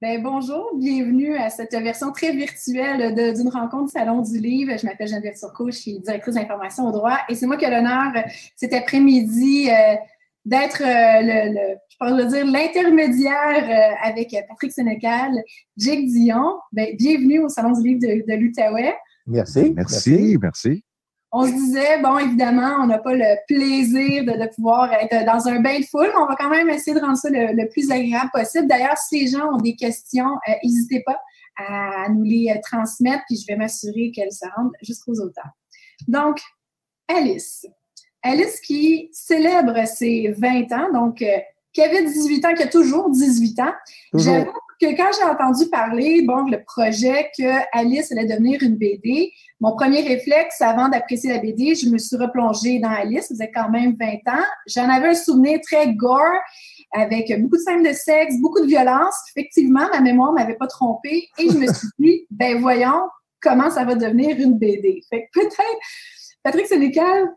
Ben, bonjour, bienvenue à cette version très virtuelle d'une rencontre du Salon du Livre. Je m'appelle Geneviève Turcot, je suis directrice d'information au droit et c'est moi qui ai l'honneur cet après-midi d'être je pourrais dire l'intermédiaire avec Patrick Sénécal, Jake Dion. Ben, bienvenue au Salon du Livre de l'Outaouais. Merci. On se disait, bon, évidemment, on n'a pas le plaisir de pouvoir être dans un bain de foule, mais on va quand même essayer de rendre ça le plus agréable possible. D'ailleurs, si les gens ont des questions, n'hésitez pas à nous les transmettre, puis je vais m'assurer qu'elles se rendent jusqu'aux auteurs. Donc, Alice. Alice qui célèbre ses 20 ans, donc qui avait 18 ans, qui a toujours 18 ans. J'avoue que quand j'ai entendu parler, le projet que Alice allait devenir une BD, mon premier réflexe, avant d'apprécier la BD, je me suis replongée dans Alice, ça faisait quand même 20 ans. J'en avais un souvenir très gore, avec beaucoup de scènes de sexe, beaucoup de violence. Effectivement, ma mémoire ne m'avait pas trompée et je me suis dit, voyons comment ça va devenir une BD. Fait que peut-être, Patrick Sénécal,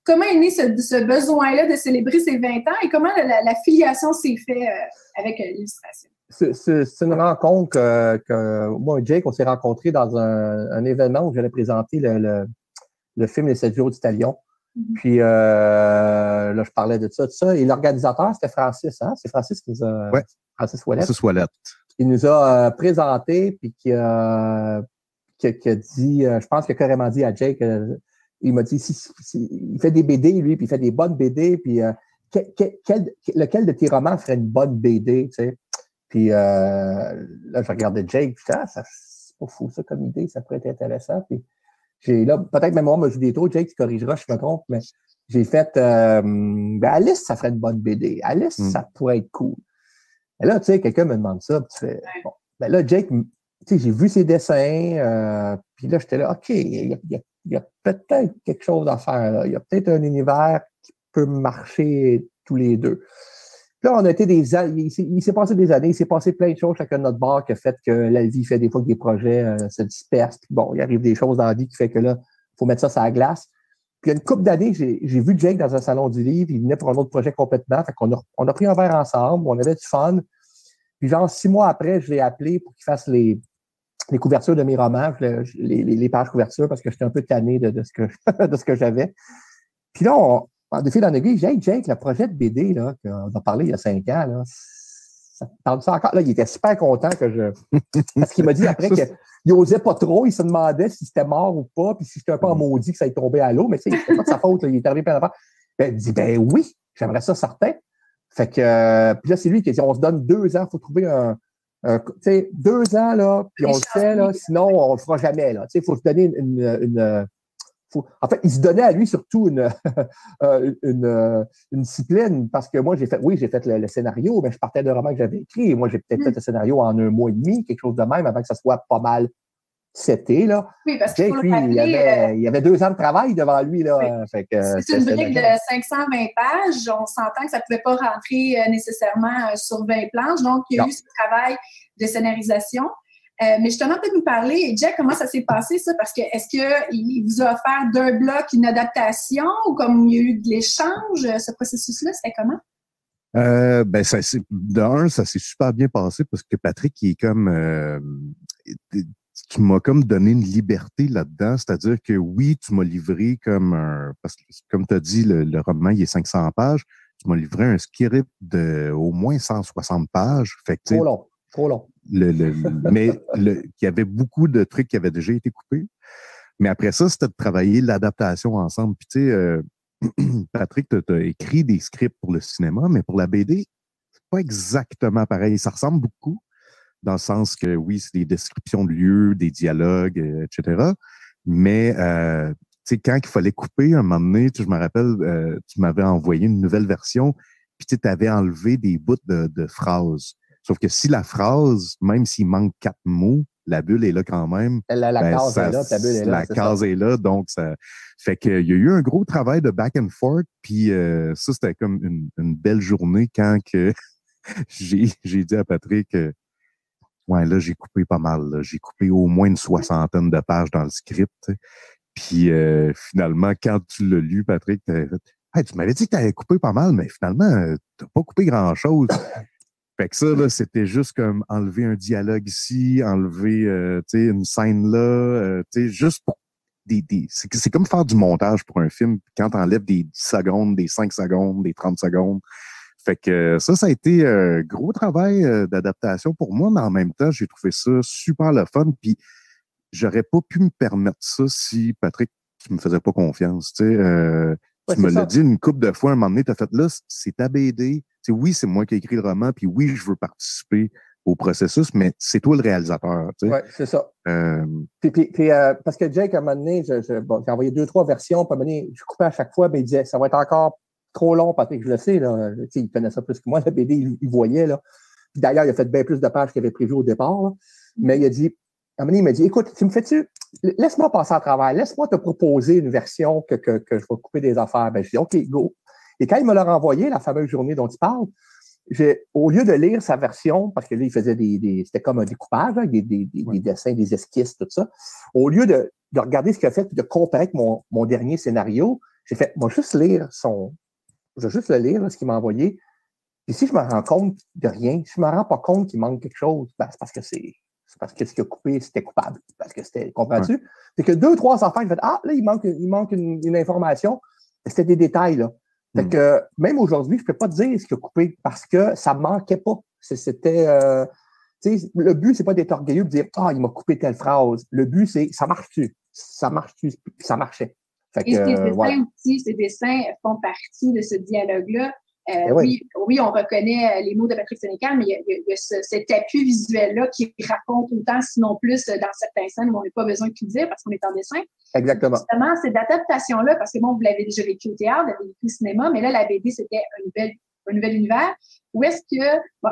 comment est né ce besoin-là de célébrer ses 20 ans et comment la filiation s'est faite avec l'illustration? C'est une rencontre que moi et Jake, on s'est rencontrés dans un événement où j'allais présenter le film Les 7 jours du Talion. Mm-hmm. Puis là, je parlais de ça. Et l'organisateur, c'était Francis, hein? C'est Francis qui nous a... Ouais. Francis Ouellette. Francis Ouellette. Il nous a présenté, puis qui a dit, je pense qu'il a carrément dit à Jake, il m'a dit, il fait des BD, lui, puis il fait des bonnes BD, puis lequel de tes romans ferait une bonne BD, tu sais? Puis là, je regardais Jake, puis c'est pas fou ça comme idée, ça pourrait être intéressant. Puis là, peut-être même moi, me joue des tours, Jake, tu corrigeras, je me trompe, mais j'ai fait Alice, ça ferait une bonne BD. Alice, ça pourrait être cool. Et là, tu sais, quelqu'un me demande ça, puis tu fais, bon. Ben là, Jake, tu sais, j'ai vu ses dessins, puis là, j'étais là, OK, il y a peut-être quelque chose à faire, là. Il y a peut-être un univers qui peut marcher tous les deux. Là, on a été il s'est passé des années, il s'est passé plein de choses chacun de notre bord qui a fait que la vie fait des fois que des projets se dispersent. Puis bon, il arrive des choses dans la vie qui fait que là, il faut mettre ça sur la glace. Puis il y a une couple d'années, j'ai vu Jake dans un salon du livre, il venait pour un autre projet complètement. Fait qu'on on a pris un verre ensemble, on avait du fun. Puis genre 6 mois après, je l'ai appelé pour qu'il fasse les couvertures de mes romans, les pages couvertures, parce que j'étais un peu tanné de ce que j'avais. Puis là, de fil en aiguille, Jake, le projet de BD, là, qu'on a parlé il y a 5 ans, là, ça parle ça encore. Là, il était super content parce qu'il m'a dit après qu'il osait pas trop, il se demandait si c'était mort ou pas, puis si j'étais un peu en maudit que ça allait tomber à l'eau, mais tu sais, c'était pas de sa faute, là, il est arrivé plein d'affaires. Il dit, oui, j'aimerais ça certain. Fait que, puis là, c'est lui qui a dit, on se donne 2 ans, il faut trouver tu sais, 2 ans, là, puis on le fait, là, sinon, on le fera jamais, là. Tu sais, il faut se donner en fait, il se donnait à lui surtout une discipline, parce que moi, j'ai fait le scénario, mais je partais d'un roman que j'avais écrit, et moi, j'ai peut-être fait le scénario en 1 mois et demi, quelque chose de même, avant que ça soit pas mal seté, là. Oui, parce que il y avait 2 ans de travail devant lui, là. Oui. Fait que, c'est une brique de 520 pages. On s'entend que ça ne pouvait pas rentrer nécessairement sur 20 planches. Donc, il y a eu ce travail de scénarisation. Mais justement, peut-être nous parler, Jack, comment ça s'est passé, ça? Parce que est-ce qu'il vous a offert d'un bloc une adaptation ou comme il y a eu de l'échange, ce processus-là, c'était comment? Ça s'est super bien passé parce que Patrick, il est comme... tu m'as comme donné une liberté là-dedans, c'est-à-dire que oui, tu m'as livré parce que comme tu as dit, le roman, il est 500 pages, tu m'as livré un script de au moins 160 pages. Fait que, trop long. Mais il y avait beaucoup de trucs qui avaient déjà été coupés. Mais après ça, c'était de travailler l'adaptation ensemble. Puis tu sais, Patrick, tu as écrit des scripts pour le cinéma, mais pour la BD, c'est pas exactement pareil. Ça ressemble beaucoup, dans le sens que oui, c'est des descriptions de lieux, des dialogues, etc. Mais tu sais, quand il fallait couper, un moment donné, je me rappelle, tu m'avais envoyé une nouvelle version, puis tu avais enlevé des bouts de phrases. Sauf que si la phrase, même s'il manque 4 mots, la bulle est là quand même. La case est là, ta bulle est là. La case est là, donc ça fait qu'il y a eu un gros travail de back and forth, puis ça, c'était comme une belle journée quand que j'ai dit à Patrick, ouais, là, j'ai coupé pas mal. Là. J'ai coupé au moins une 60aine de pages dans le script. T'sais. Puis finalement, quand tu l'as lu, Patrick, tu m'avais dit que tu avais coupé pas mal, mais finalement, tu n'as pas coupé grand-chose. Fait que ça, là, c'était juste comme enlever un dialogue ici, enlever une scène là, juste pour c'est comme faire du montage pour un film quand t'enlèves des 10 secondes, des 5 secondes, des 30 secondes. Fait que ça a été un gros travail d'adaptation pour moi, mais en même temps, j'ai trouvé ça super le fun. Puis j'aurais pas pu me permettre ça si Patrick me faisait pas confiance. Tu me l'as dit une couple de fois, un moment donné, t'as fait là, c'est ta BD. Oui, c'est moi qui ai écrit le roman, puis oui, je veux participer au processus, mais c'est toi le réalisateur. Oui, c'est ça. Parce que Jake, à un moment donné, j'ai envoyé 2-3 versions, puis à un moment donné, je coupais à chaque fois, mais il disait, ça va être encore trop long, Patrick, je le sais, là. Il connaît ça plus que moi, la BD, il voyait, là. Puis d'ailleurs, il a fait bien plus de pages qu'il avait prévu au départ, là. Mais il a dit, à un moment donné, il m'a dit, écoute, tu me fais-tu, laisse-moi passer à travers, laisse-moi te proposer une version que je vais couper des affaires. Ben, je dis, OK, go. Et quand il me l'a renvoyé, la fameuse journée dont tu parles, au lieu de lire sa version, parce que là, il faisait c'était comme un découpage, hein, des dessins, des esquisses, tout ça. Au lieu de regarder ce qu'il a fait et de comparer avec mon dernier scénario, j'ai fait, moi, je vais juste le lire, là, ce qu'il m'a envoyé. Et si je me rends compte de rien, si je me rends pas compte qu'il manque quelque chose, ben, c'est parce que ce qu'il a coupé, c'était coupable. Parce que c'était, comprends-tu? C'est que 2-3 affaires, il fait, ah, là, il manque une information. C'était des détails, là. Fait que même aujourd'hui, je ne peux pas te dire ce qu'il a coupé parce que ça ne manquait pas. C'était. Le but, c'est pas d'être orgueilleux et de dire il m'a coupé telle phrase. Le but, c'est ça marche-tu? Ça marche-tu? Puis ça marchait. Fait que, ces dessins font partie de ce dialogue-là. Oui, on reconnaît les mots de Patrick Sénécal, mais il y a cet appui visuel-là qui raconte autant, sinon plus, dans certaines scènes où on n'a pas besoin de tout dire parce qu'on est en dessin. Exactement. Justement, cette adaptation-là, parce que bon, vous l'avez déjà vécu au théâtre, vous l'avez vécu au cinéma, mais là, la BD, c'était un nouvel univers. Où est-ce que,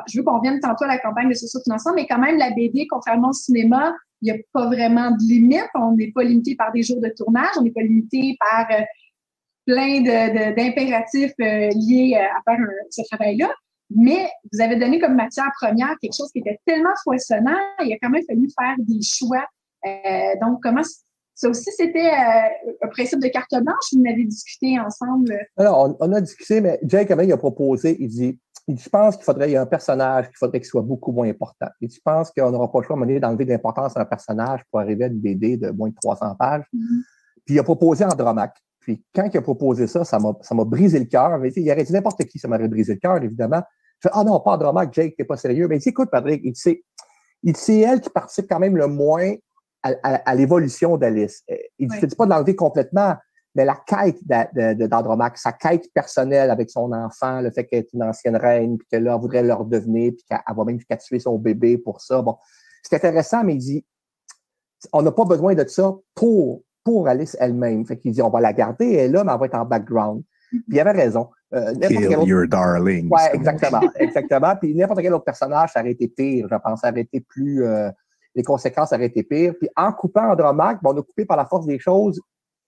je veux qu'on revienne tantôt à la campagne de socio-financement, mais quand même, la BD, contrairement au cinéma, il n'y a pas vraiment de limite. On n'est pas limité par des jours de tournage, on n'est pas limité par plein d'impératifs liés à faire ce travail-là. Mais vous avez donné comme matière première quelque chose qui était tellement foisonnant, il a quand même fallu faire des choix. Donc, comment ça aussi, c'était un principe de carte blanche ou vous en avez discuté ensemble? Alors, on a discuté, mais Jake, il a proposé, il dit, je pense il y a un personnage qu'il faudrait qu'il soit beaucoup moins important. Et je pense qu'on n'aura pas le choix à un moment donné d'enlever de l'importance à un personnage pour arriver à une BD de moins de 300 pages. Puis il a proposé Andromaque. Puis quand il a proposé ça m'a brisé le cœur. Il aurait dit n'importe qui, ça m'aurait brisé le cœur, évidemment. Je fais, non, pas Andromaque, Jake, t'es pas sérieux. Mais il dit, écoute, Patrick, c'est elle qui participe quand même le moins à l'évolution d'Alice. Il ne dit pas de l'enlever complètement, mais la quête d'Andromaque, sa quête personnelle avec son enfant, le fait qu'elle est une ancienne reine, puis qu'elle voudrait le redevenir, puis qu'elle va même jusqu'à tuer son bébé pour ça. Bon, c'est intéressant, mais il dit, on n'a pas besoin de ça pour Alice elle-même. Fait qu'il dit, on va la garder, elle est là, mais elle va être en background. Puis il avait raison. Kill your darling. Oui, exactement. Puis n'importe quel autre personnage, ça aurait été pire, je pense. Ça aurait été plus... les conséquences auraient été pires. Puis en coupant Andromaque, on a coupé par la force des choses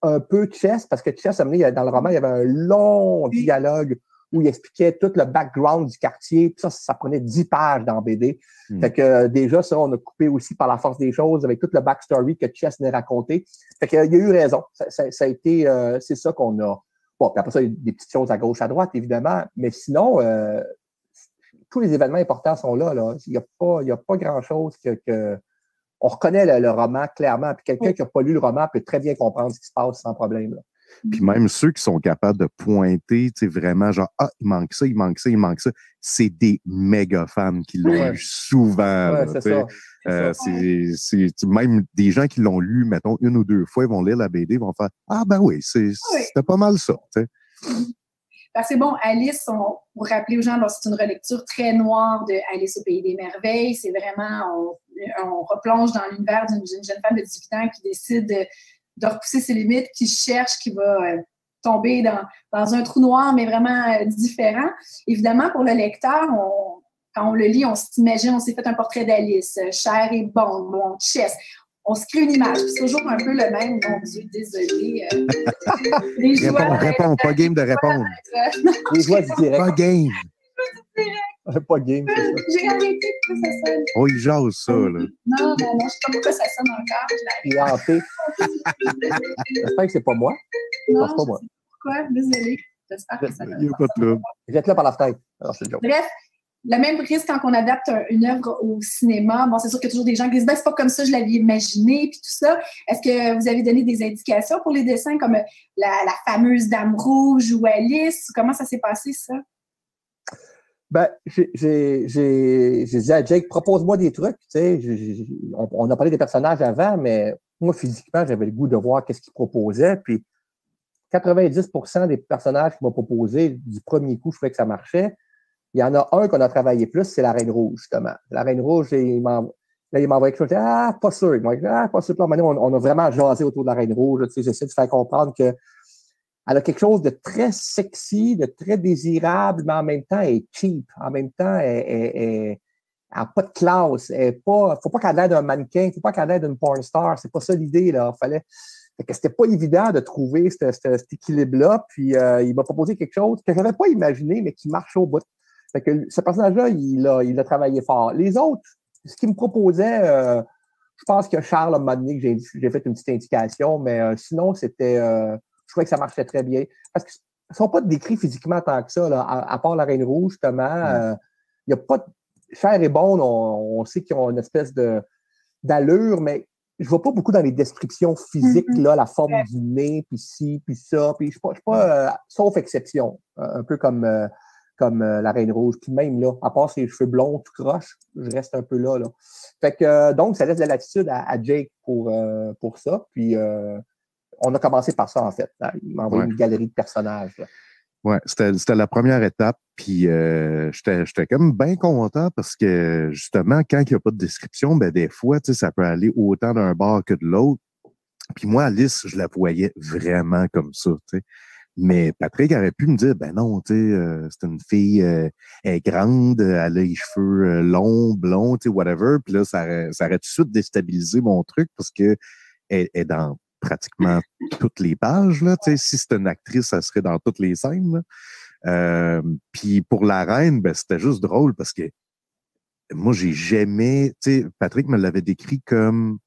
un peu Chess, parce que Chess, dans le roman, il y avait un long dialogue où il expliquait tout le background du quartier. Puis ça prenait 10 pages dans BD. Fait que déjà, ça, on a coupé aussi par la force des choses avec tout le backstory que Chess nous a raconté. Fait qu'il y a eu raison. Ça a été... c'est ça qu'on a... Bon, puis après ça, il y a des petites choses à gauche, à droite, évidemment. Mais sinon, tous les événements importants sont là. Il n'y a pas grand-chose que on reconnaît le roman clairement. Puis quelqu'un qui n'a pas lu le roman peut très bien comprendre ce qui se passe sans problème. Là. Puis même ceux qui sont capables de pointer, tu sais, vraiment genre, il manque ça, il manque ça, il manque ça, c'est des méga fans qui l'ont lu souvent. Ouais, là, c'est ça. C'est même des gens qui l'ont lu, mettons, 1 ou 2 fois, ils vont lire la BD, ils vont faire ben oui, c'était pas mal ça. T'sais. Parce que bon, Alice, pour rappeler aux gens, c'est une relecture très noire de Alice au Pays des Merveilles. C'est vraiment, on replonge dans l'univers d'une jeune femme de 18 ans qui décide de repousser ses limites, qui cherche, qui va tomber dans un trou noir, mais vraiment différent. Évidemment, pour le lecteur, quand on le lit, on s'imagine, on s'est fait un portrait d'Alice, chair et bone, mon chest. On se crée une image. C'est toujours un peu le même. Mon Dieu, désolé. Réponds, pas game de répondre. Les joies du direct. Pas game. Pas game, c'est ça. J'ai arrêté que ça sonne. Oh, il jase ça, là. Non, je sais pas pourquoi ça sonne encore. Il est hanté. J'espère que c'est pas moi. Non, c'est pas moi. Pourquoi? Désolé. J'espère que ça va. Il n'y a pas de trouble. Jette-le par la fenêtre. Alors, c'est le joke. Bref, le même risque quand on adapte une œuvre au cinéma. Bon, c'est sûr qu'il y a toujours des gens qui disent ben, c'est pas comme ça, je l'avais imaginé, puis tout ça. Est-ce que vous avez donné des indications pour les dessins, comme la fameuse Dame Rouge ou Alice? Comment ça s'est passé, ça? Ben, j'ai dit à Jake, propose-moi des trucs. Tu sais, on a parlé des personnages avant, mais moi, physiquement, j'avais le goût de voir qu'est-ce qu'il proposait. Puis 90% des personnages qu'il m'a proposés, du premier coup, je trouvais que ça marchait. Il y en a un qu'on a travaillé plus, c'est la Reine Rouge, justement. La Reine Rouge, il m'a envoyé quelque chose. Je dis, pas sûr. Il m'a dit, pas sûr. Puis là, on a vraiment jasé autour de la Reine Rouge. Tu sais, j'essaie de faire comprendre que elle a quelque chose de très sexy, de très désirable, mais en même temps, elle est cheap. En même temps, elle n'a pas de classe. Faut pas qu'elle ait l'air d'un mannequin. Faut pas qu'elle ait l'air d'une porn star. C'est pas ça l'idée, là. C'était pas évident de trouver cet équilibre-là. Puis, il m'a proposé quelque chose que j'avais pas imaginé, mais qui marche au bout. Fait que ce personnage-là, il a travaillé fort. Les autres, ce qu'il me proposait, je pense que Charles a donné que j'ai fait une petite indication, mais sinon, c'était... je trouvais que ça marchait très bien. Parce qu'ils ne sont pas décrits physiquement tant que ça, là, à part la Reine Rouge, justement. Il y a pas de... Chair et bone, on sait qu'ils ont une espèce d'allure, mais je ne vois pas beaucoup dans les descriptions physiques, là, la forme du nez, puis ci, puis ça. Puis je ne suis pas sauf exception, un peu comme la Reine Rouge. Puis même là, à part ses cheveux blonds tout croche, je reste un peu là. Fait que donc, ça laisse de la latitude à Jake pour ça. Puis on a commencé par ça, en fait. Il m'a envoyé une galerie de personnages. Là. Ouais, c'était la première étape. Puis j'étais comme bien content parce que justement, quand il n'y a pas de description, ben des fois, tu sais, ça peut aller autant d'un bord que de l'autre. Puis moi, Alice, je la voyais vraiment comme ça, tu sais. Mais Patrick aurait pu me dire, ben non, tu sais, c'est une fille, elle est grande, elle a les cheveux longs, blonds, tu sais, whatever. Puis là, ça aurait tout de suite déstabilisé mon truc parce que elle est dans pratiquement toutes les pages, là. Tu sais, si c'était une actrice, ça serait dans toutes les scènes, là. Puis pour la reine, ben, c'était juste drôle parce que moi, j'ai jamais, tu sais, Patrick me l'avait décrit comme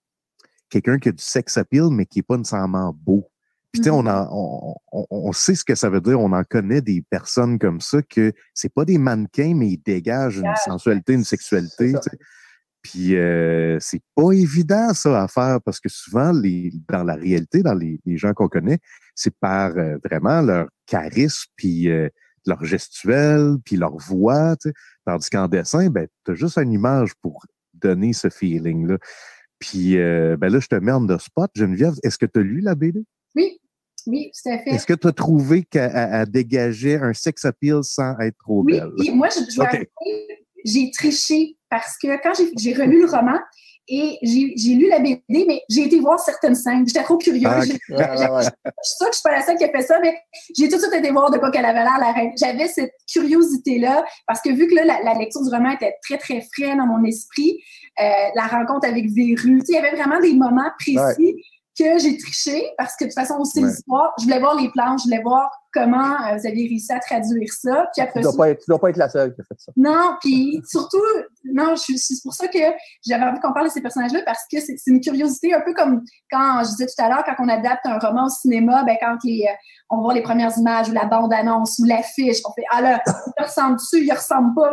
quelqu'un qui a du sex appeal, mais qui n'est pas nécessairement beau. Puis, tu sais, on sait ce que ça veut dire. On en connaît des personnes comme ça que c'est pas des mannequins, mais ils dégagent une sensualité, une sexualité. Puis, c'est pas évident, ça, à faire parce que souvent, dans la réalité, dans les gens qu'on connaît, c'est par vraiment leur charisme, puis leur gestuelle, puis leur voix. Tu sais. Tandis qu'en dessin, ben, tu as juste une image pour donner ce feeling-là. Puis, ben là, je te mets en the spot. Geneviève, est-ce que tu as lu la BD? Oui, tout à fait. Est-ce que tu as trouvé qu'elle dégageait un sex appeal sans être trop belle? Oui, moi, je dois avouer, j'ai triché parce que quand j'ai relu le roman et j'ai lu la BD, mais j'ai été voir certaines scènes. J'étais trop curieuse. Je suis sûre que je ne suis pas la seule qui a fait ça, mais j'ai tout de suite été voir de quoi qu'elle avait l'air, la reine. J'avais cette curiosité-là parce que vu que là, la lecture du roman était très, très frais dans mon esprit, la rencontre avec Véru, il y avait vraiment des moments précis que j'ai triché parce que de toute façon, aussi l'histoire, je voulais voir les planches, je voulais voir comment vous aviez réussi à traduire ça. Puis après tu dois pas être la seule qui a fait ça. Non, puis surtout, non, c'est pour ça que j'avais envie qu'on parle de ces personnages-là parce que c'est une curiosité, un peu comme quand je disais tout à l'heure, quand on adapte un roman au cinéma, ben quand on voit les premières images ou la bande-annonce ou l'affiche, on fait « Ah là, il ressemble-tu, il ressemble pas? »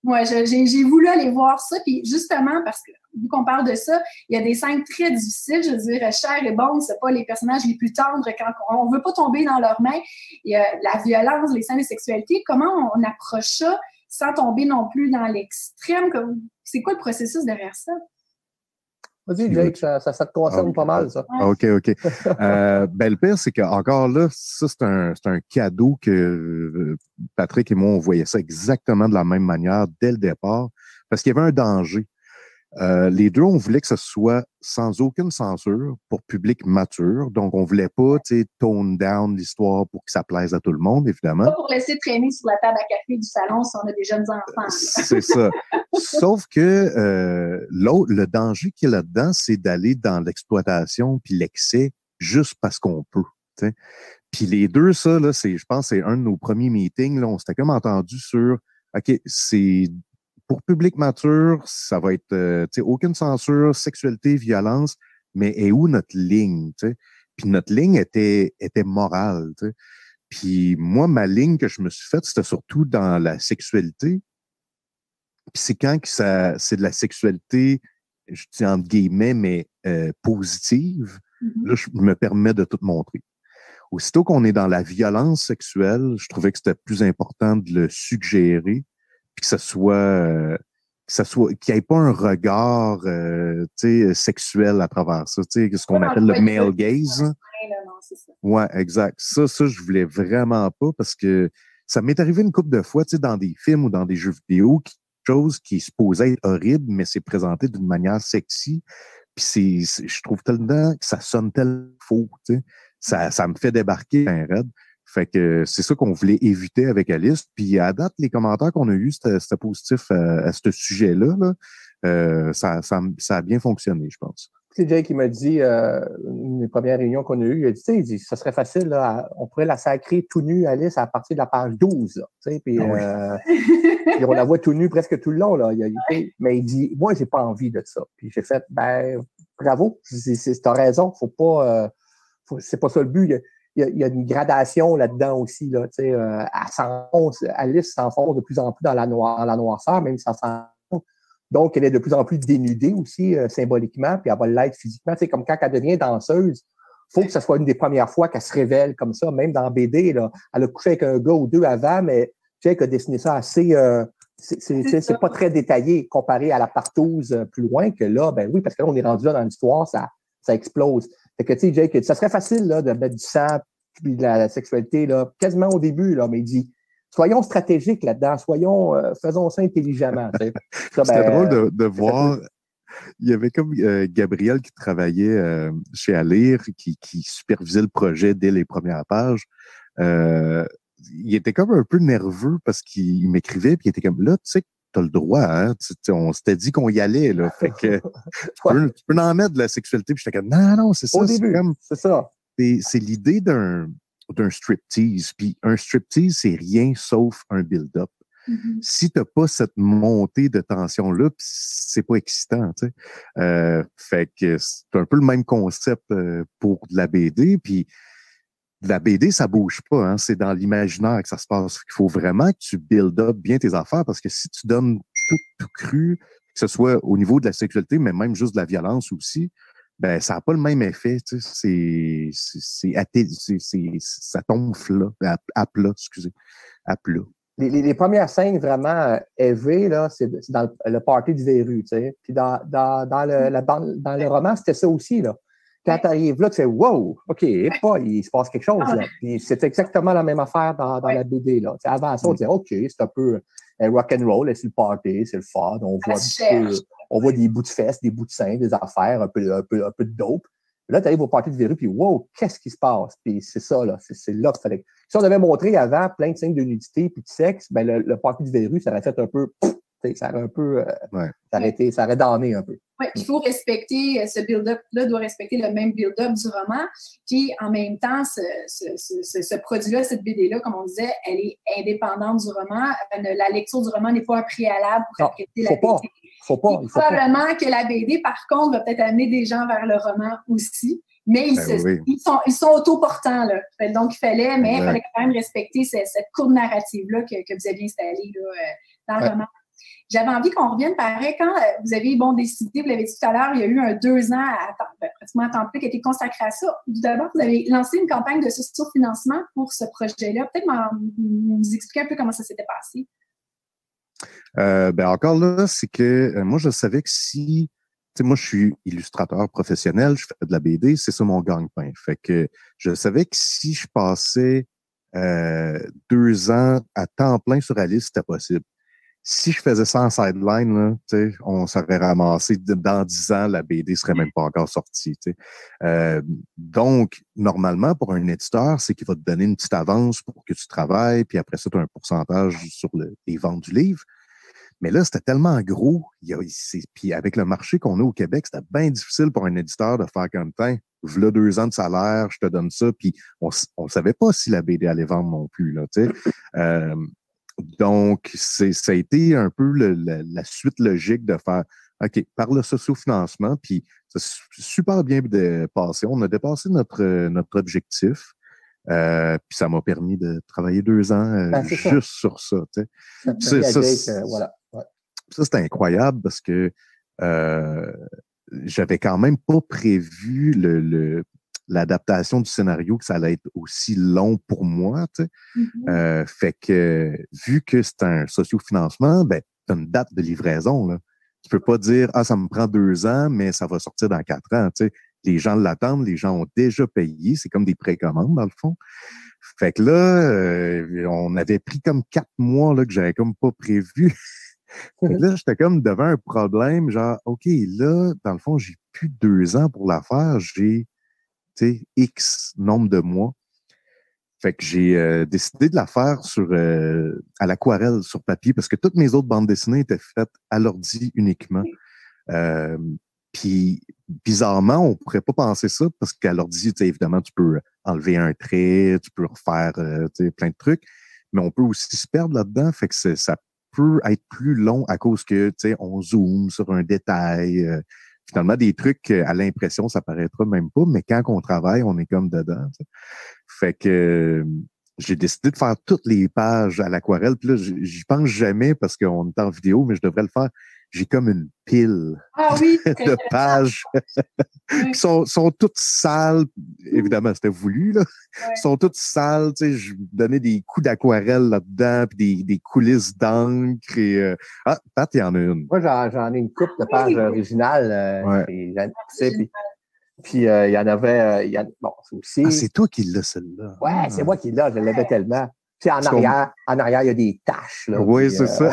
Moi, j'ai voulu aller voir ça, puis justement, parce que vu qu'on parle de ça, il y a des scènes très difficiles, je veux dire, Cher et Bond, c'est pas les personnages les plus tendres quand on veut pas tomber dans leurs mains. Il y a la violence, les scènes de sexualité, comment on approche ça sans tomber non plus dans l'extrême? C'est quoi le processus derrière ça? Vas-y, Jake, ça te concerne pas mal, ça. OK. Ben, le pire, c'est qu'encore là, ça, c'est un cadeau que Patrick et moi, on voyait ça exactement de la même manière dès le départ, parce qu'il y avait un danger. Les deux, on voulait que ce soit sans aucune censure pour public mature. Donc, on voulait pas, tone down l'histoire pour que ça plaise à tout le monde, évidemment. Pas pour laisser traîner sur la table à café du salon si on a des jeunes enfants. C'est ça. Sauf que le danger qu'il y a là-dedans, c'est d'aller dans l'exploitation puis l'excès juste parce qu'on peut. T'sais. Puis les deux, ça, là, je pense que c'est un de nos premiers meetings. Là, on s'était comme entendu sur OK, c'est pour public mature, ça va être aucune censure, sexualité, violence, mais est où notre ligne? T'sais? Puis notre ligne était morale. T'sais? Puis moi, ma ligne que je me suis faite, c'était surtout dans la sexualité, Puis c'est quand que c'est de la sexualité, je dis entre guillemets, mais positive, là, je me permets de tout montrer. Aussitôt qu'on est dans la violence sexuelle, je trouvais que c'était plus important de le suggérer, puis que qu'il n'y ait pas un regard sexuel à travers ça, ce qu'on appelle le male gaze. Ouais, exact. Ça, je voulais vraiment pas parce que ça m'est arrivé une couple de fois, dans des films ou dans des jeux vidéo, quelque chose qui est supposé être horrible, mais c'est présenté d'une manière sexy. Puis je trouve tellement que ça sonne tellement faux, ça me fait débarquer un raid. Fait que c'est ça qu'on voulait éviter avec Alice. Puis à date, les commentaires qu'on a eus, c'était positif à ce sujet-là. Là. Ça a bien fonctionné, je pense. C'est Jay qui m'a dit, une des premières réunions qu'on a eues, il dit, ça serait facile, là, on pourrait la sacrer tout nu, Alice, à partir de la page 12. Là, puis, puis on la voit tout nu presque tout le long. Là. Mais il dit, moi, j'ai pas envie de ça. Puis j'ai fait, bravo, t'as raison, faut pas, c'est pas ça le but. Il y a une gradation là-dedans aussi. Là, Alice s'enfonce de plus en plus dans la noirceur, même si ça s'enfonce. Donc, elle est de plus en plus dénudée aussi, symboliquement, puis elle va l'être physiquement. C'est comme quand elle devient danseuse, il faut que ce soit une des premières fois qu'elle se révèle comme ça, même dans BD. Là, elle a couché avec un gars ou deux avant, mais Jake a dessiné ça assez... c'est pas très détaillé comparé à la partouze plus loin, que là, ben oui, parce que là, on est rendu là dans l'histoire, ça explose. Fait que, tu sais, Jake, ça serait facile là, de mettre du sang puis de la sexualité là, quasiment au début, là, mais il dit... Soyons stratégiques là-dedans, faisons ça intelligemment. C'était drôle de voir. Il y avait comme Gabriel qui travaillait chez Alire, qui supervisait le projet dès les premières pages. Il était comme un peu nerveux parce qu'il m'écrivait, puis il était comme là, tu sais, t'as le droit, hein? On s'était dit qu'on y allait, là. Fait que tu peux en mettre de la sexualité, puis j'étais comme non, c'est ça. Au début, c'est ça. C'est l'idée d'un striptease. Puis un striptease, c'est rien sauf un build-up. Mm-hmm. Si t'as pas cette montée de tension-là, c'est pas excitant, tu sais. Fait que c'est un peu le même concept pour de la BD. Puis de la BD, ça bouge pas, hein. C'est dans l'imaginaire que ça se passe. Il faut vraiment que tu build up bien tes affaires parce que si tu donnes tout cru, que ce soit au niveau de la sexualité, mais même juste de la violence aussi, ben ça n'a pas le même effet, tu sais, ça tombe à plat, excusez, à plat. Les premières scènes vraiment élevées, là, c'est dans le party du verru, tu sais. Puis dans le roman, c'était ça aussi, là. Quand tu arrives là, tu fais « Wow! OK, il se passe quelque chose, là. » Puis c'est exactement la même affaire dans la BD, là. T'sais, avant ça, on disait « OK, c'est un peu rock'n'roll, c'est le party, c'est le fun, on voit des bouts de fesses, des bouts de seins, des affaires, un peu de dope. » Là, tu arrives au party de verru, puis wow, qu'est-ce qui se passe? Puis c'est ça, là. C'est là qu'il fallait. Si on avait montré avant plein de signes de nudité puis de sexe, ben le party de verru, ça aurait fait un peu. Ça aurait un peu. Ça aurait damné un peu. Oui, il faut respecter ce build-up-là, doit respecter le même build-up du roman. Puis en même temps, ce produit-là, cette BD-là, comme on disait, elle est indépendante du roman. La lecture du roman n'est pas un préalable pour apprécier la BD. Probablement que la BD, par contre, va peut-être amener des gens vers le roman aussi. Mais ils sont autoportants, là. Donc, il fallait quand même respecter cette courbe narrative-là que vous aviez installée là, dans le roman. J'avais envie qu'on revienne, pareil, quand vous avez décidé, vous l'avez dit tout à l'heure, il y a eu un 2 ans pratiquement à temps plein qui a été consacré à ça. Tout d'abord, vous avez lancé une campagne de soutien-financement pour ce projet-là. Peut-être nous expliquer un peu comment ça s'était passé. Encore là, c'est que moi, je savais que si... Tu sais, moi, je suis illustrateur professionnel, je fais de la BD, c'est ça mon gagne-pain. Fait que je savais que si je passais 2 ans à temps plein sur Alice, c'était possible. Si je faisais ça en sideline, là, on serait ramassé dans 10 ans, la BD serait même pas encore sortie. Donc, normalement, pour un éditeur, c'est qu'il va te donner une petite avance pour que tu travailles, puis après ça, tu as un pourcentage sur les ventes du livre. Mais là, c'était tellement gros. Puis avec le marché qu'on a au Québec, c'était bien difficile pour un éditeur de faire comme temps. V'là 2 ans de salaire, je te donne ça. Puis on savait pas si la BD allait vendre non plus. Là, donc, ça a été un peu la suite logique de faire OK, par le socio-financement, puis ça s'est super bien passé. On a dépassé notre objectif. Puis ça m'a permis de travailler 2 ans juste sur ça. Voilà. Ouais. Ça, c'était incroyable parce que j'avais quand même pas prévu l'adaptation du scénario, que ça allait être aussi long pour moi. Tu sais. Fait que, vu que c'est un sociofinancement, ben, t'as une date de livraison. Là. Tu peux pas dire, ah, ça me prend 2 ans, mais ça va sortir dans 4 ans. Tu sais. Les gens l'attendent, les gens ont déjà payé. C'est comme des précommandes, dans le fond. Fait que là, on avait pris comme 4 mois là, que j'avais comme pas prévu. Fait que là, j'étais comme devant un problème, genre, OK, là, dans le fond, j'ai plus 2 ans pour la faire. J'ai, tu sais, X nombre de mois. Fait que j'ai décidé de la faire à l'aquarelle, sur papier, parce que toutes mes autres bandes dessinées étaient faites à l'ordi uniquement. Puis, bizarrement, on pourrait pas penser ça, parce qu'à l'ordi, tu sais, évidemment, tu peux enlever un trait, tu peux refaire tu sais, plein de trucs, mais on peut aussi se perdre là-dedans. Fait que ça peut être plus long à cause que, tu sais, on zoome sur un détail. Finalement, des trucs à l'impression, ça paraîtra même pas, mais quand on travaille, on est comme dedans. T'sais. Fait que j'ai décidé de faire toutes les pages à l'aquarelle. Puis là, j'y pense jamais parce qu'on est en vidéo, mais je devrais le faire. J'ai comme une pile de pages qui sont toutes sales. Évidemment, c'était voulu, là. Ils sont toutes sales. Tu sais, je donnais des coups d'aquarelle là-dedans, puis des coulisses d'encre. Et, Ah, Pat, il y en a une. Moi, j'en ai une couple de pages originales. Puis il y en avait, bon, aussi. Ah, c'est toi qui l'as, celle-là. Ouais, c'est moi qui l'ai, je l'avais tellement. Puis en arrière, il y a des taches. Là, oui, c'est ça.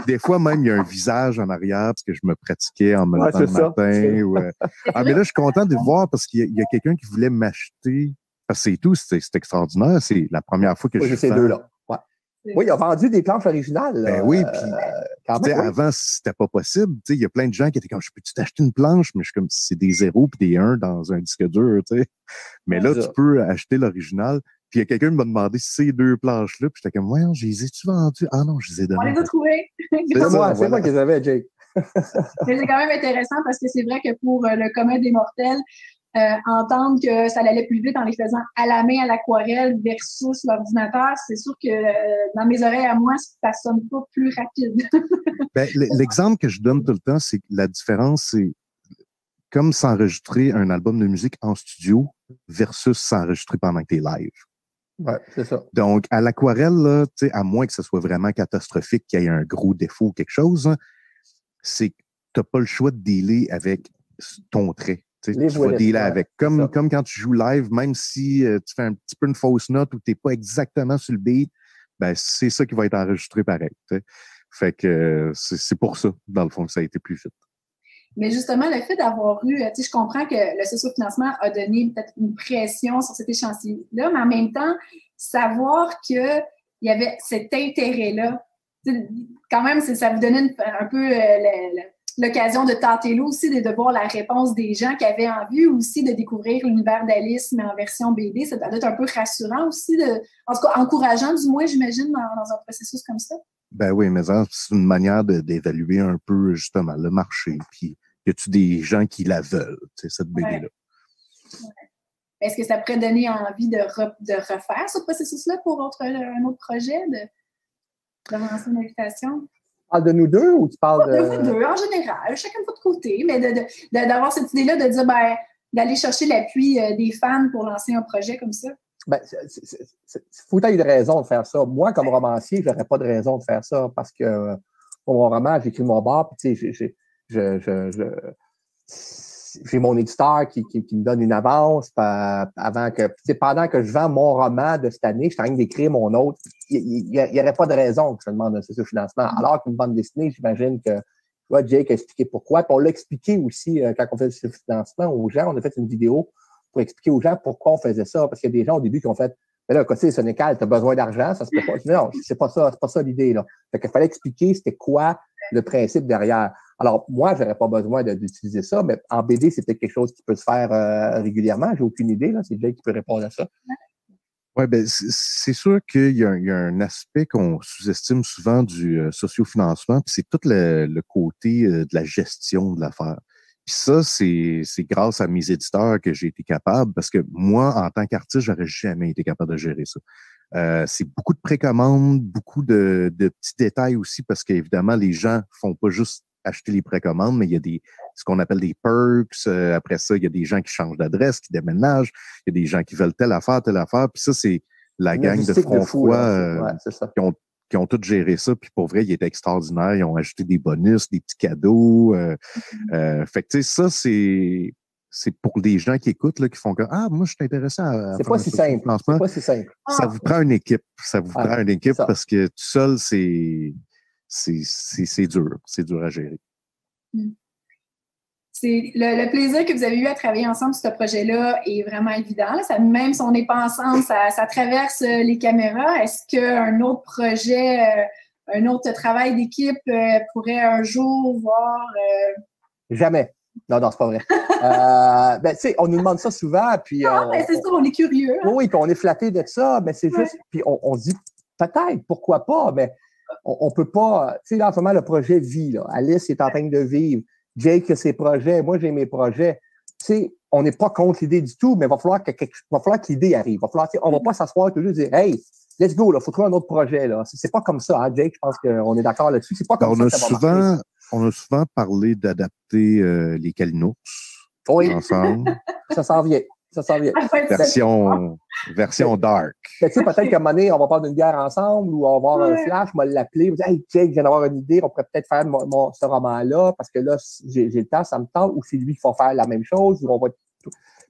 Des fois, même, il y a un visage en arrière parce que je me pratiquais en me levant le matin. Ah, mais là, je suis content de le voir parce qu'il y a quelqu'un qui voulait m'acheter. Parce que c'est tout, c'est extraordinaire. C'est la première fois que je fais. Ces deux-là. Ouais. Oui, il a vendu des planches originales. Ben oui, puis avant, c'était pas possible. Il y a plein de gens qui étaient comme, je peux-tu t'acheter une planche? Mais je suis comme, c'est des 0 puis des 1 dans un disque dur. T'sais. Mais là, tu peux acheter l'original. Puis il y a quelqu'un qui m'a demandé ces 2 planches-là. Puis j'étais comme, ouais, je les ai-tu vendues? Ah non, je les ai données. On les a trouvées. C'est moi qui les avais, Jake. Mais c'est quand même intéressant parce que c'est vrai que pour le commun des mortels, entendre que ça allait plus vite en les faisant à la main, à l'aquarelle versus l'ordinateur, c'est sûr que dans mes oreilles à moi, ça sonne pas plus rapide. Ben, l'exemple que je donne tout le temps, c'est que la différence, c'est comme s'enregistrer un album de musique en studio versus s'enregistrer pendant que t'es live. Ouais, c'est ça. Donc, à l'aquarelle, là, à moins que ce soit vraiment catastrophique, qu'il y ait un gros défaut ou quelque chose, hein, c'est que tu n'as pas le choix de dealer avec ton trait. Tu vas dealer avec. Comme quand tu joues live, même si tu fais un petit peu une fausse note ou tu n'es pas exactement sur le beat, ben, c'est ça qui va être enregistré pareil. T'sais. Fait que c'est pour ça, dans le fond, que ça a été plus vite. Mais justement, le fait d'avoir eu, tu sais, je comprends que le sociofinancement a donné peut-être une pression sur cet échantillon-là, mais en même temps, savoir qu'il y avait cet intérêt-là, quand même, ça vous donnait un peu l'occasion de tâter l'eau aussi, de voir la réponse des gens qui avaient envie aussi de découvrir l'univers d'Alice, mais en version BD. Ça doit être un peu rassurant aussi, en tout cas encourageant du moins, j'imagine, dans un processus comme ça. Ben oui, mais c'est une manière d'évaluer un peu justement le marché, puis y a-tu des gens qui la veulent, cette BD-là? Ouais. Est-ce que ça pourrait donner envie de refaire ce processus-là pour un autre projet, de lancer une invitation? Tu parles de nous deux ou tu parles de... De vous deux, en général, chacun de votre côté, mais d'avoir cette idée-là de dire, ben, d'aller chercher l'appui des fans pour lancer un projet comme ça? Ben, faut qu'il y ait de raison de faire ça. Moi, comme romancier, je n'aurais pas de raison de faire ça parce que pour mon roman, j'écris mon bar, puis tu sais, j'ai mon éditeur qui me donne une avance avant que, pendant que je vends mon roman de cette année, je suis en train d'écrire mon autre. Il n'y aurait pas de raison que je demande un socio-financement. Alors qu'une bande dessinée, j'imagine que, tu vois, Jake a expliqué pourquoi. Puis on l'a expliqué aussi quand on fait le socio-financement aux gens. On a fait une vidéo pour expliquer aux gens pourquoi on faisait ça. Parce qu'il y a des gens au début qui ont fait, mais là, côté Sonical, tu as besoin d'argent, ça se peut pas. Non, c'est pas ça l'idée, là. Fait qu'il fallait expliquer c'était quoi le principe derrière. Alors, moi, j'aurais pas besoin d'utiliser ça, mais en BD, c'est peut-être quelque chose qui peut se faire régulièrement. J'ai aucune idée, là. C'est Jake qui peut répondre à ça. Oui, ben, c'est sûr qu'il y a un aspect qu'on sous-estime souvent du sociofinancement, puis c'est tout le côté de la gestion de l'affaire. Puis ça, c'est grâce à mes éditeurs que j'ai été capable, parce que moi, en tant qu'artiste, j'aurais jamais été capable de gérer ça. C'est beaucoup de précommandes, beaucoup de petits détails aussi, parce qu'évidemment, les gens font pas juste acheter les précommandes, mais il y a ce qu'on appelle des perks. Après ça, il y a des gens qui changent d'adresse, qui déménagent. Il y a des gens qui veulent telle affaire. Puis ça, c'est la gang de Front-Froid qui ont tout géré ça. Puis pour vrai, ils étaient extraordinaires. Ils ont ajouté des bonus, des petits cadeaux. Fait que tu sais, ça, c'est pour des gens qui écoutent, là, qui font que moi, je suis intéressé à c'est pas si simple. C'est pas si simple. Ça vous prend une équipe. Ça vous prend une équipe parce que tout seul, c'est dur. C'est dur à gérer. C'est le plaisir que vous avez eu à travailler ensemble sur ce projet-là est vraiment évident. Là. Même si on n'est pas ensemble, ça traverse les caméras. Est-ce qu'un autre projet, un autre travail d'équipe pourrait un jour voir... Jamais. Non, c'est pas vrai. Tu sais, on nous demande ça souvent, puis... c'est ça, on est curieux. Hein? Oui, puis on est flatté de ça, mais c'est juste... Puis on se dit, peut-être, pourquoi pas, mais on peut pas... Tu sais, là, en ce moment, le projet vit, là. Alice est en train de vivre. Jake a ses projets, moi, j'ai mes projets. Tu sais, on n'est pas contre l'idée du tout, mais il va falloir que l'idée arrive. On va pas s'asseoir toujours et dire, hey, let's go, là, faut trouver un autre projet, là. C'est pas comme ça, hein, Jake, je pense qu'on est d'accord là-dessus. C'est pas comme ça que ça va marcher. On a souvent parlé d'adapter les Kalinours ensemble. Ça s'en vient. Version dark. Tu sais, peut-être qu'à un moment donné, on va prendre une bière ensemble ou on va avoir un flash, on va l'appeler, on va dire, hey, Jake, je viens d'avoir une idée, on pourrait peut-être faire ce roman-là parce que là, j'ai le temps, ça me tente, ou c'est lui qui va faire la même chose, ou on va.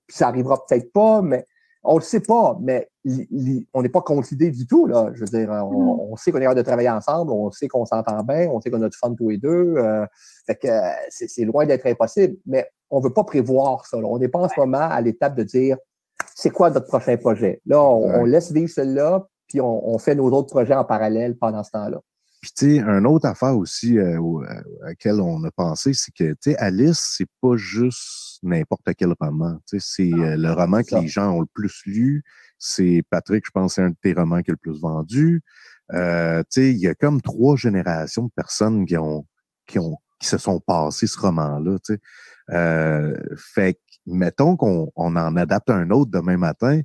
Puis ça arrivera peut-être pas, mais on le sait pas, mais on n'est pas contre l'idée du tout, là. Je veux dire, on sait qu'on est capable de travailler ensemble, on sait qu'on s'entend bien, on sait qu'on a du fun tous les deux. Fait que c'est loin d'être impossible, mais on veut pas prévoir ça, là. On n'est pas en ce moment à l'étape de dire c'est quoi notre prochain projet. Là, on laisse vivre celui-là, puis on fait nos autres projets en parallèle pendant ce temps-là. Puis, tu sais, une autre affaire aussi à laquelle on a pensé, c'est que, tu sais, Alice, c'est pas juste n'importe quel roman. Tu sais, c'est le roman que les gens ont le plus lu. C'est Patrick, je pense, c'est un de tes romans qui est le plus vendu. Tu sais, il y a comme 3 générations de personnes qui se sont passées ce roman-là, tu sais. Fait que, mettons qu'on en adapte un autre demain matin,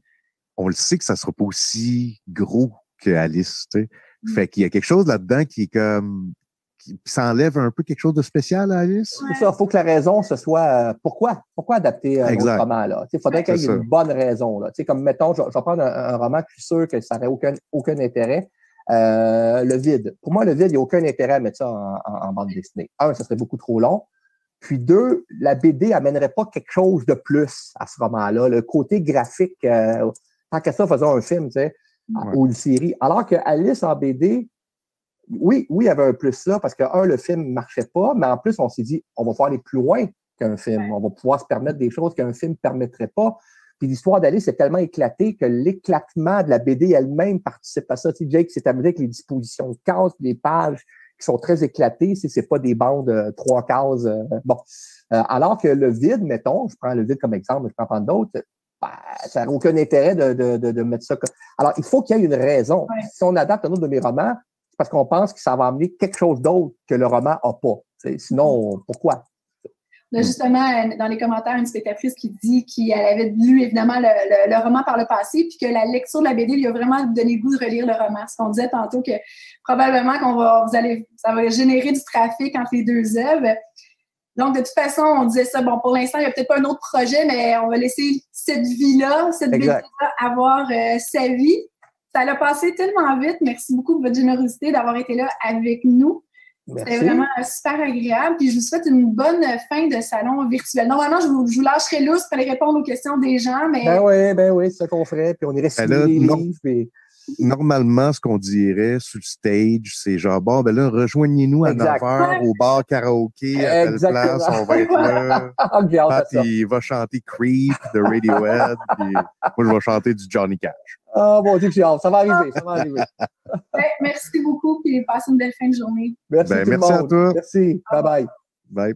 on le sait que ça sera pas aussi gros que Alice, tu sais. Fait qu'il y a quelque chose là-dedans qui est comme... qui s'enlève un peu quelque chose de spécial à Alice. C'est ça, il faut que la raison, ce soit pourquoi adapter un autre roman, là. Il faudrait qu'il y ait une bonne raison, là. Comme, mettons, je vais prendre un roman que je suis sûr que ça n'aurait aucun intérêt. Le Vide. Pour moi, Le Vide, il n'y a aucun intérêt à mettre ça en bande dessinée. 1, ça serait beaucoup trop long. Puis 2, la BD amènerait pas quelque chose de plus à ce roman-là. Le côté graphique, tant qu'à ça, faisons un film, tu sais, ou une série. Alors que Alice en BD, oui, il y avait un plus là, parce que, le film ne marchait pas, mais en plus, on s'est dit, on va pouvoir aller plus loin qu'un film. On va pouvoir se permettre des choses qu'un film ne permettrait pas. Puis l'histoire d'Alice est tellement éclatée que l'éclatement de la BD elle-même participe à ça. Tu sais, Jake s'est amusé avec les dispositions de cases, les pages qui sont très éclatées, c'est pas des bandes 3 cases. Alors que Le Vide, mettons, je prends Le Vide comme exemple, mais je peux en prendre d'autres, ça n'a aucun intérêt de mettre ça. Alors, il faut qu'il y ait une raison. Ouais. Si on adapte un autre de mes romans, c'est parce qu'on pense que ça va amener quelque chose d'autre que le roman n'a pas. Sinon, pourquoi? Là, justement, dans les commentaires, une spectatrice qui dit qu'elle avait lu évidemment le roman par le passé, puis que la lecture de la BD lui a vraiment donné le goût de relire le roman. Ce qu'on disait tantôt, que probablement ça va générer du trafic entre les deux œuvres. Donc, de toute façon, on disait ça, bon, pour l'instant, il n'y a peut-être pas un autre projet, mais on va laisser cette vie-là, cette BD-là, avoir sa vie. Ça l'a passé tellement vite. Merci beaucoup de votre générosité d'avoir été là avec nous. C'était vraiment super agréable. Puis je vous souhaite une bonne fin de salon virtuel. Normalement, je vous lâcherai lousse pour aller répondre aux questions des gens, mais... Ben oui, c'est ça qu'on ferait. Puis on irait signer les livres. Puis... Normalement, ce qu'on dirait sur le stage, c'est genre, bon, ben là, rejoignez-nous à 9h au bar karaoké à telle place, on va être là. Pat, il va chanter Creep de Radiohead, puis moi, je vais chanter du Johnny Cash. Oh mon Dieu, que j'ai hâte. Ça va arriver. Merci beaucoup, puis passez une belle fin de journée. Merci tout le monde. À toi. Merci. Bye-bye. Bye.